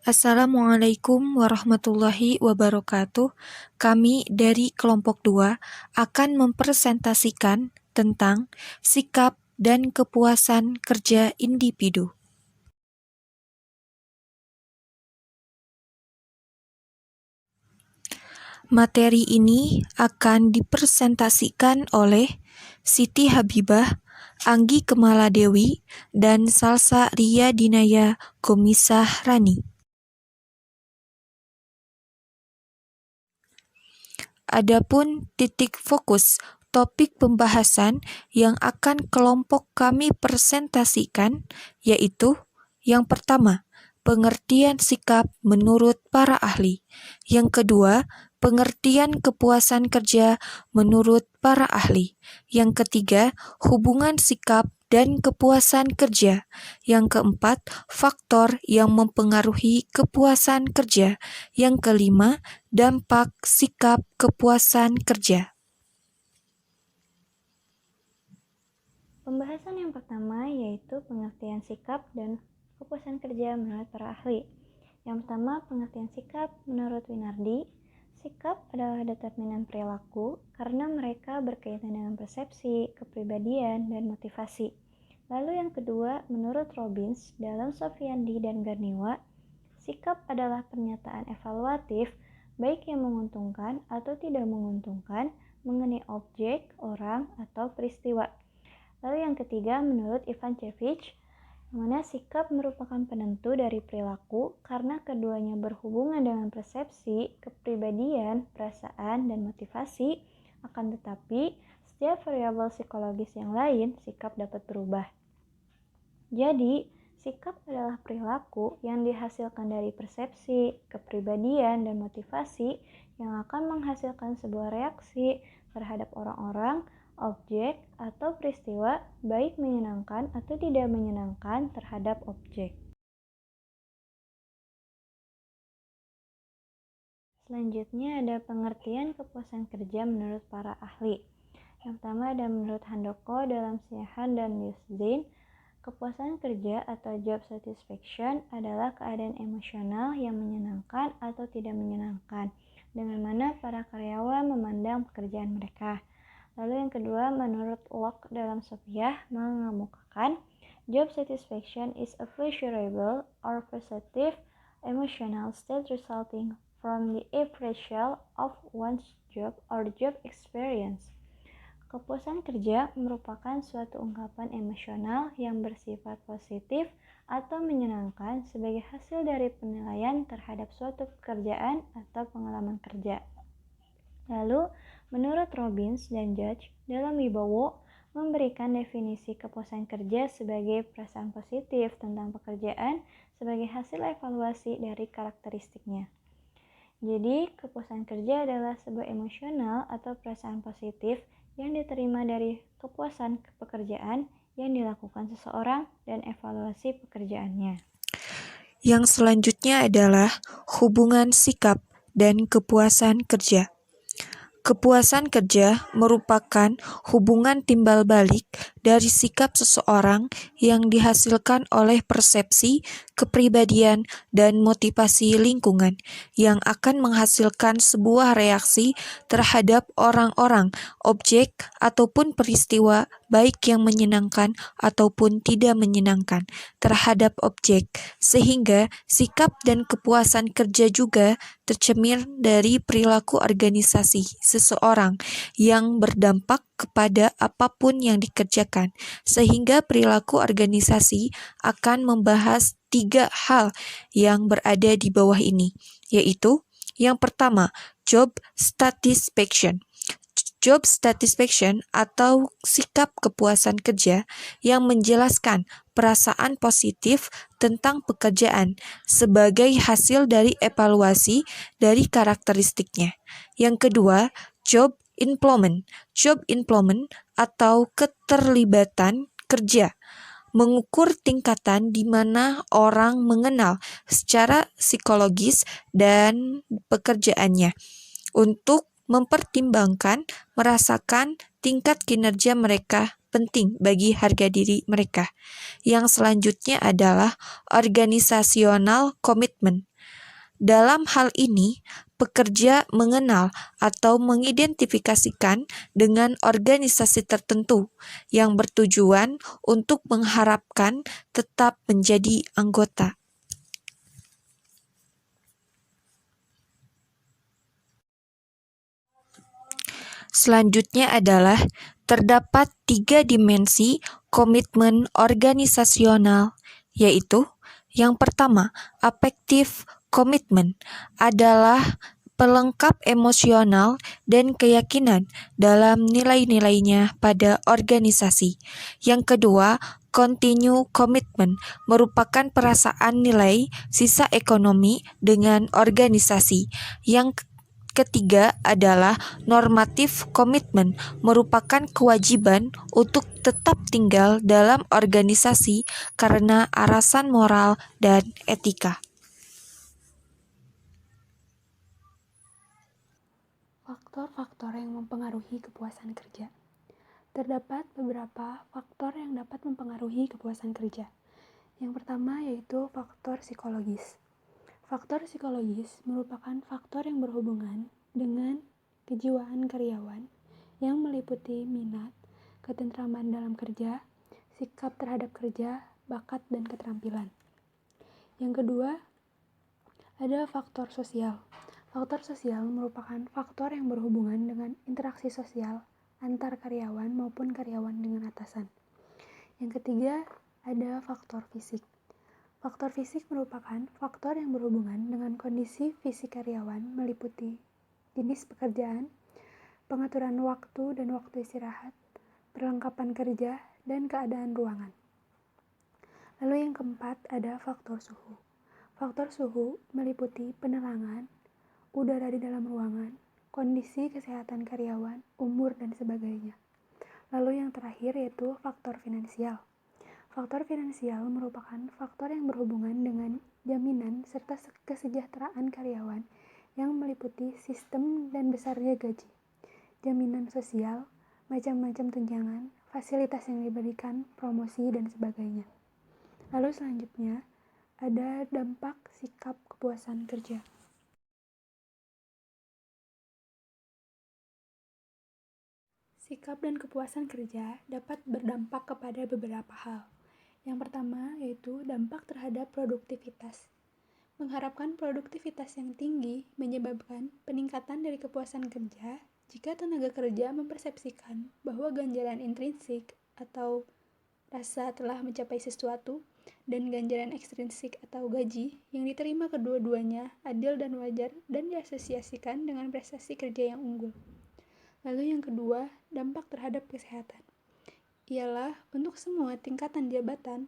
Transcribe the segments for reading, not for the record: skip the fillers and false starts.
Assalamualaikum warahmatullahi wabarakatuh. Kami dari kelompok 2 akan mempresentasikan tentang sikap dan kepuasan kerja individu. Materi ini akan dipresentasikan oleh Siti Habibah, Anggi Kemaladewi, dan Salsa Ria Dinaya Gomisah Rani. Adapun titik fokus topik pembahasan yang akan kelompok kami presentasikan yaitu yang pertama, pengertian sikap menurut para ahli. Yang kedua, pengertian kepuasan kerja menurut para ahli. Yang ketiga, hubungan sikap dan kepuasan kerja. Yang keempat, faktor yang mempengaruhi kepuasan kerja. Yang kelima, dampak sikap kepuasan kerja. Pembahasan yang pertama yaitu pengertian sikap dan kepuasan kerja menurut para ahli. Yang pertama, pengertian sikap menurut Winardi. Sikap adalah determinan perilaku karena mereka berkaitan dengan persepsi, kepribadian, dan motivasi. Lalu yang kedua, menurut Robbins dalam Sofiandi dan Garniwa, sikap adalah pernyataan evaluatif baik yang menguntungkan atau tidak menguntungkan mengenai objek, orang, atau peristiwa. Lalu yang ketiga, menurut Ivan Cevich, mana sikap merupakan penentu dari perilaku karena keduanya berhubungan dengan persepsi, kepribadian, perasaan, dan motivasi. Akan tetapi, setiap variabel psikologis yang lain, sikap dapat berubah. Jadi, sikap adalah perilaku yang dihasilkan dari persepsi, kepribadian, dan motivasi yang akan menghasilkan sebuah reaksi terhadap orang-orang, objek, atau peristiwa baik menyenangkan atau tidak menyenangkan terhadap objek. Selanjutnya ada pengertian kepuasan kerja menurut para ahli. Yang pertama ada menurut Handoko dalam Siehan dan Newsdean, kepuasan kerja atau job satisfaction adalah keadaan emosional yang menyenangkan atau tidak menyenangkan, dengan mana para karyawan memandang pekerjaan mereka. Lalu yang kedua, menurut Locke dalam Sophia mengemukakan, job satisfaction is a pleasurable or positive emotional state resulting from the appraisal of one's job or job experience. Kepuasan kerja merupakan suatu ungkapan emosional yang bersifat positif atau menyenangkan sebagai hasil dari penilaian terhadap suatu pekerjaan atau pengalaman kerja. Lalu, menurut Robbins dan Judge dalam Wibowo memberikan definisi kepuasan kerja sebagai perasaan positif tentang pekerjaan sebagai hasil evaluasi dari karakteristiknya. Jadi, kepuasan kerja adalah sebuah emosional atau perasaan positif yang diterima dari kepuasan pekerjaan yang dilakukan seseorang dan evaluasi pekerjaannya. Yang selanjutnya adalah hubungan sikap dan kepuasan kerja. Kepuasan kerja merupakan hubungan timbal balik dari sikap seseorang yang dihasilkan oleh persepsi, kepribadian, dan motivasi lingkungan yang akan menghasilkan sebuah reaksi terhadap orang-orang, objek, ataupun peristiwa baik yang menyenangkan ataupun tidak menyenangkan terhadap objek, sehingga sikap dan kepuasan kerja juga tercermin dari perilaku organisasi seseorang yang berdampak kepada apapun yang dikerjakan, sehingga perilaku organisasi akan membahas 3 hal yang berada di bawah ini, yaitu yang pertama, job satisfaction. Job satisfaction atau sikap kepuasan kerja yang menjelaskan perasaan positif tentang pekerjaan sebagai hasil dari evaluasi dari karakteristiknya. Yang kedua, job employment. Job employment atau keterlibatan kerja mengukur tingkatan di mana orang mengenal secara psikologis dan pekerjaannya untuk mempertimbangkan, merasakan tingkat kinerja mereka penting bagi harga diri mereka. Yang selanjutnya adalah organizational commitment. Dalam hal ini, pekerja mengenal atau mengidentifikasikan dengan organisasi tertentu yang bertujuan untuk mengharapkan tetap menjadi anggota. Selanjutnya adalah terdapat 3 dimensi komitmen organisasional, yaitu yang pertama, affective commitment adalah pelengkap emosional dan keyakinan dalam nilai-nilainya pada organisasi. Yang kedua, continue commitment merupakan perasaan nilai sisa ekonomi dengan organisasi. Yang ketiga adalah normatif komitmen, merupakan kewajiban untuk tetap tinggal dalam organisasi karena alasan moral dan etika. Faktor-faktor yang mempengaruhi kepuasan kerja. Terdapat beberapa faktor yang dapat mempengaruhi kepuasan kerja. Yang pertama yaitu faktor psikologis. Faktor psikologis merupakan faktor yang berhubungan dengan kejiwaan karyawan yang meliputi minat, ketentraman dalam kerja, sikap terhadap kerja, bakat, dan keterampilan. Yang kedua, ada faktor sosial. Faktor sosial merupakan faktor yang berhubungan dengan interaksi sosial antar karyawan maupun karyawan dengan atasan. Yang ketiga, ada faktor fisik. Faktor fisik merupakan faktor yang berhubungan dengan kondisi fisik karyawan meliputi jenis pekerjaan, pengaturan waktu dan waktu istirahat, perlengkapan kerja, dan keadaan ruangan. Lalu yang keempat ada faktor suhu. Faktor suhu meliputi penerangan, udara di dalam ruangan, kondisi kesehatan karyawan, umur, dan sebagainya. Lalu yang terakhir yaitu faktor finansial. Faktor finansial merupakan faktor yang berhubungan dengan jaminan serta kesejahteraan karyawan yang meliputi sistem dan besarnya gaji, jaminan sosial, macam-macam tunjangan, fasilitas yang diberikan, promosi, dan sebagainya. Lalu selanjutnya ada dampak sikap kepuasan kerja. Sikap dan kepuasan kerja dapat berdampak kepada beberapa hal. Yang pertama yaitu dampak terhadap produktivitas. Mengharapkan produktivitas yang tinggi menyebabkan peningkatan dari kepuasan kerja jika tenaga kerja mempersepsikan bahwa ganjaran intrinsik atau rasa telah mencapai sesuatu dan ganjaran ekstrinsik atau gaji yang diterima kedua-duanya adil dan wajar dan diasosiasikan dengan prestasi kerja yang unggul. Lalu yang kedua, dampak terhadap kesehatan. Ialah untuk semua tingkatan jabatan,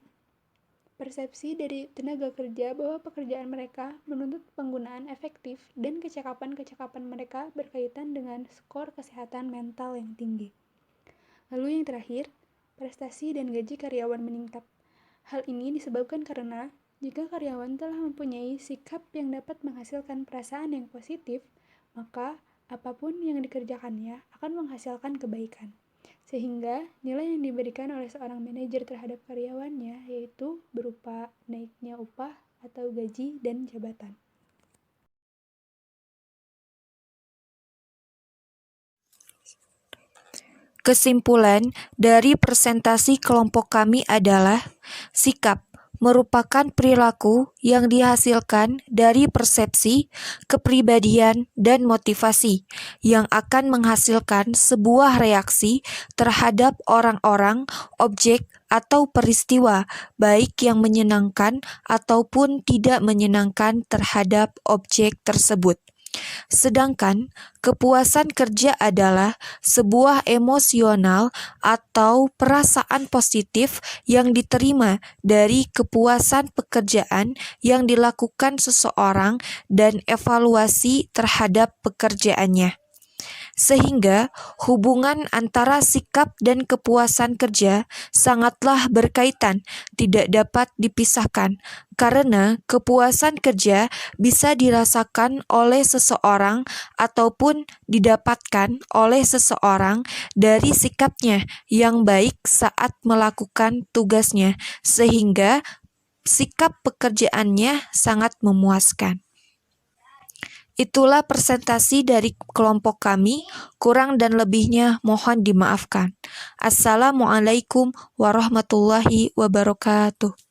persepsi dari tenaga kerja bahwa pekerjaan mereka menuntut penggunaan efektif dan kecakapan-kecakapan mereka berkaitan dengan skor kesehatan mental yang tinggi. Lalu yang terakhir, prestasi dan gaji karyawan meningkat. Hal ini disebabkan karena jika karyawan telah mempunyai sikap yang dapat menghasilkan perasaan yang positif, maka apapun yang dikerjakannya akan menghasilkan kebaikan. Sehingga nilai yang diberikan oleh seorang manajer terhadap karyawannya yaitu berupa naiknya upah atau gaji dan jabatan. Kesimpulan dari presentasi kelompok kami adalah sikap merupakan perilaku yang dihasilkan dari persepsi, kepribadian, dan motivasi yang akan menghasilkan sebuah reaksi terhadap orang-orang, objek, atau peristiwa, baik yang menyenangkan ataupun tidak menyenangkan terhadap objek tersebut. Sedangkan kepuasan kerja adalah sebuah emosional atau perasaan positif yang diterima dari kepuasan pekerjaan yang dilakukan seseorang dan evaluasi terhadap pekerjaannya. Sehingga hubungan antara sikap dan kepuasan kerja sangatlah berkaitan, tidak dapat dipisahkan, karena kepuasan kerja bisa dirasakan oleh seseorang ataupun didapatkan oleh seseorang dari sikapnya yang baik saat melakukan tugasnya, sehingga sikap pekerjaannya sangat memuaskan. Itulah presentasi dari kelompok kami, kurang dan lebihnya mohon dimaafkan. Assalamualaikum warahmatullahi wabarakatuh.